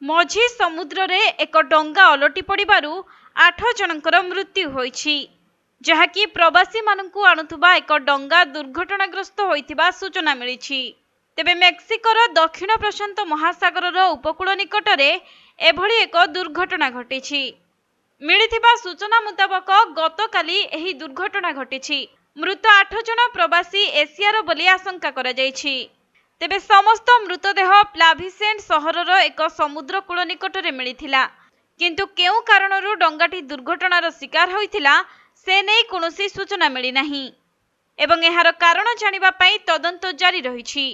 मझी समुद्र रे एक डंगा ओलटी पड़ू 8 जनकर मृत्यु होईछि, जहाँकि प्रवासी मानकु आणुथुबा एक डंगा दुर्घटनाग्रस्त होइथिबा सूचना मिलिछि। तेबे मेक्सिकोर दक्षिण प्रशांत महासागर उपकूल निकटरे एभली एक दुर्घटना घटिछि। मिलिथिबा सूचना मुताबक गतकाली एही दुर्घटना घटिछि। मृत 8 जन प्रवासी एशियार बोली आशंका करा जायछि। तेबे समस्त मृतदेह प्लाभिसेंट सहरर एक समुद्रकूल निकटरे मिलिथिला, किंतु केउ कारणरू डंगाटी दुर्घटनार शिकार होइथिला से नै कोनोसी सूचना मिली नाही एवं एहार कारण जानिबा पई तदंत जारी रहिछि।